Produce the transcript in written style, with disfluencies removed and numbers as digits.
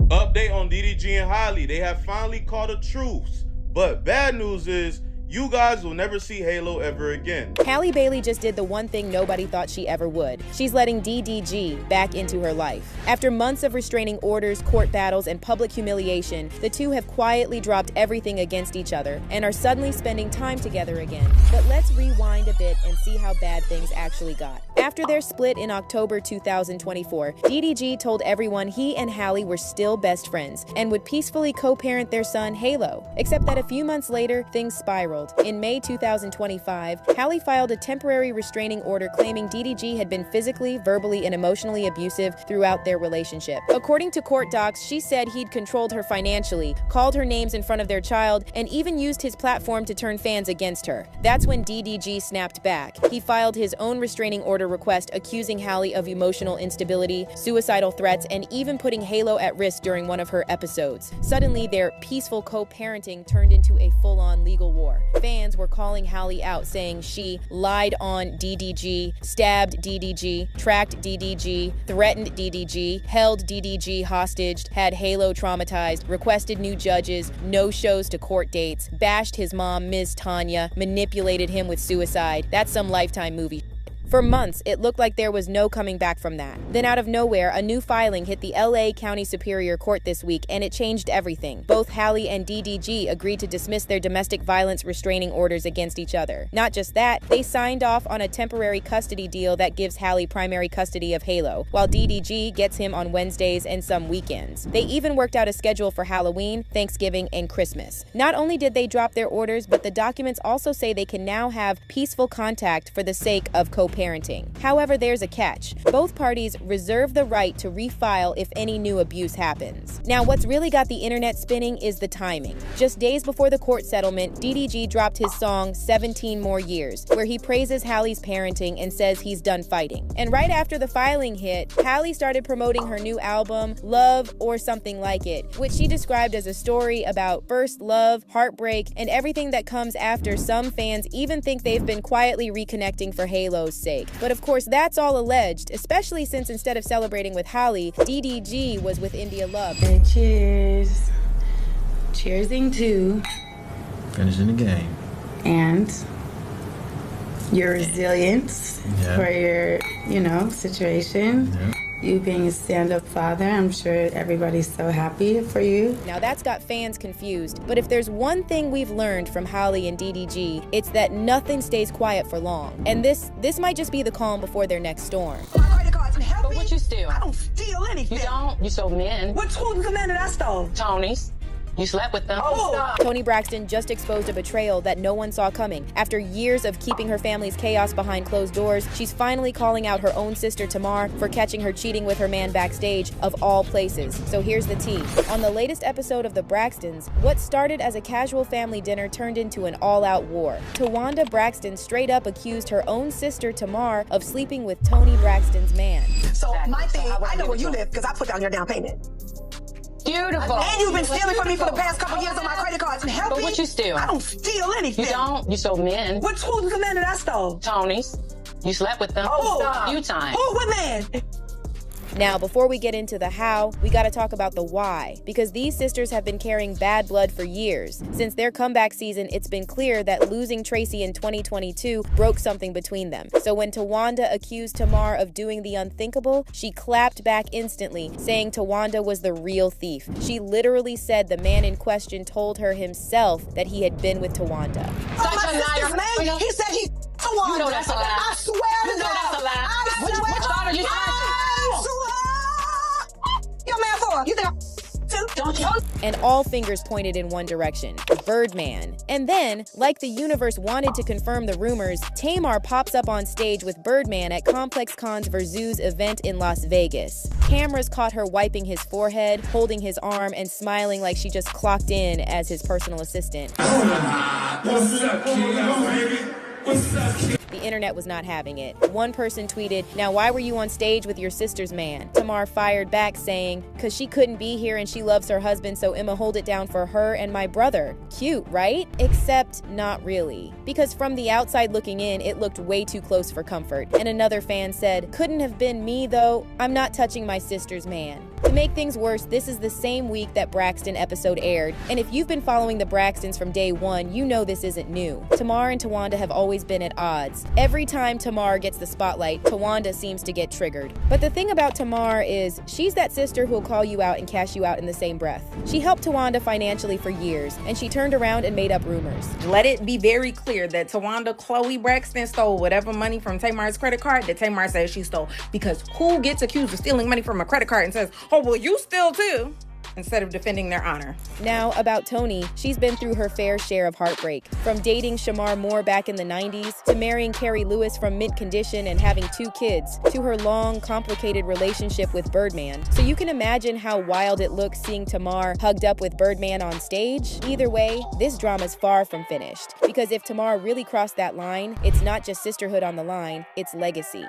Update on DDG and Halle. They have finally called a truce. But bad news is, you guys will never see Halo ever again. Halle Bailey just did the one thing nobody thought she ever would. She's letting DDG back into her life. After months of restraining orders, court battles, and public humiliation, the two have quietly dropped everything against each other and are suddenly spending time together again. But let's rewind a bit and see how bad things actually got. After their split in October 2024, DDG told everyone he and Halle were still best friends and would peacefully co-parent their son Halo. Except that a few months later, things spiraled. In May 2025, Halle filed a temporary restraining order claiming DDG had been physically, verbally, and emotionally abusive throughout their relationship. According to court docs, she said he'd controlled her financially, called her names in front of their child, and even used his platform to turn fans against her. That's when DDG snapped back. He filed his own restraining order request accusing Halle of emotional instability, suicidal threats, and even putting Halo at risk during one of her episodes. Suddenly, their peaceful co-parenting turned into a full-on legal war. Fans were calling Halle out, saying she lied on DDG, stabbed DDG, tracked DDG, threatened DDG, held DDG hostage, had Halo traumatized, requested new judges, no shows to court dates, bashed his mom, Ms. Tanya, manipulated him with suicide. That's some Lifetime movie. For months, it looked like there was no coming back from that. Then out of nowhere, a new filing hit the LA County Superior Court this week, and it changed everything. Both Halle and DDG agreed to dismiss their domestic violence restraining orders against each other. Not just that, they signed off on a temporary custody deal that gives Halle primary custody of Halo, while DDG gets him on Wednesdays and some weekends. They even worked out a schedule for Halloween, Thanksgiving, and Christmas. Not only did they drop their orders, but the documents also say they can now have peaceful contact for the sake of co-parenting. However, there's a catch. Both parties reserve the right to refile if any new abuse happens. Now, what's really got the internet spinning is the timing. Just days before the court settlement, DDG dropped his song 17 More Years, where he praises Halle's parenting and says he's done fighting. And right after the filing hit, Halle started promoting her new album, Love or Something Like It, which she described as a story about first love, heartbreak, and everything that comes after. Some fans even think they've been quietly reconnecting for Halo's sake. But of course, that's all alleged, especially since instead of celebrating with Halle, DDG was with India Love. And cheers. Cheersing to finishing the game. And your resilience for your, situation. Yeah. You being a stand-up father, I'm sure everybody's so happy for you. Now that's got fans confused, but if there's one thing we've learned from Halle and DDG, it's that nothing stays quiet for long. And this might just be the calm before their next storm. My credit cards and help But me. what you steal? I don't steal anything. You don't? You sold men. Who's the man that I stole? Tony's. You slept with them. Oh, stop. Toni Braxton just exposed a betrayal that no one saw coming. After years of keeping her family's chaos behind closed doors, she's finally calling out her own sister Tamar for catching her cheating with her man backstage, of all places. So here's the tea. On the latest episode of The Braxtons, what started as a casual family dinner turned into an all-out war. Towanda Braxton straight up accused her own sister Tamar of sleeping with Toni Braxton's man. So my thing, I know where you live because I put down your down payment. Beautiful. And you've been stealing from me for the past couple years on my credit cards and help me. But what you steal? I don't steal anything. You don't? You sold men. Who's the man that I stole? Tony's. You slept with them. Oh, stop. Few times. What man? Now, before we get into the how, we gotta talk about the why, because these sisters have been carrying bad blood for years. Since their comeback season, it's been clear that losing Tracy in 2022 broke something between them. So when Towanda accused Tamar of doing the unthinkable, she clapped back instantly, saying Towanda was the real thief. She literally said the man in question told her himself that he had been with Towanda. Such a liar. Man, he said he Towanda. You know that's a lie. I swear to God. That's a lie. I Which swear. daughter you talking to? Your man for you think Don't you? And all fingers pointed in one direction, Birdman. And then, like the universe wanted to confirm the rumors, Tamar pops up on stage with Birdman at Complex Con's Verzoos event in Las Vegas. Cameras caught her wiping his forehead, holding his arm, and smiling like she just clocked in as his personal assistant. What's up, baby? What's up, kid? The internet was not having it. One person tweeted, "Now why were you on stage with your sister's man?" Tamar fired back saying, "'Cause she couldn't be here and she loves her husband, so I'ma hold it down for her and my brother." Cute, right? Except not really. Because from the outside looking in, it looked way too close for comfort. And another fan said, "Couldn't have been me though. I'm not touching my sister's man." The make things worse, this is the same week that Braxton episode aired, and if you've been following the Braxtons from day one, you know this isn't new. Tamar and Tawanda have always been at odds. Every time Tamar gets the spotlight, Tawanda seems to get triggered. But the thing about Tamar is, she's that sister who'll call you out and cash you out in the same breath. She helped Tawanda financially for years, and she turned around and made up rumors. Let it be very clear that Tawanda Chloe Braxton stole whatever money from Tamar's credit card that Tamar says she stole. Because who gets accused of stealing money from a credit card and says, oh, well, you steal too, instead of defending their honor? Now, about Toni, she's been through her fair share of heartbreak. From dating Shamar Moore back in the 90s, to marrying Carrie Lewis from mint condition and having 2 kids, to her long, complicated relationship with Birdman. So you can imagine how wild it looks seeing Tamar hugged up with Birdman on stage. Either way, this drama's far from finished. Because if Tamar really crossed that line, it's not just sisterhood on the line, it's legacy.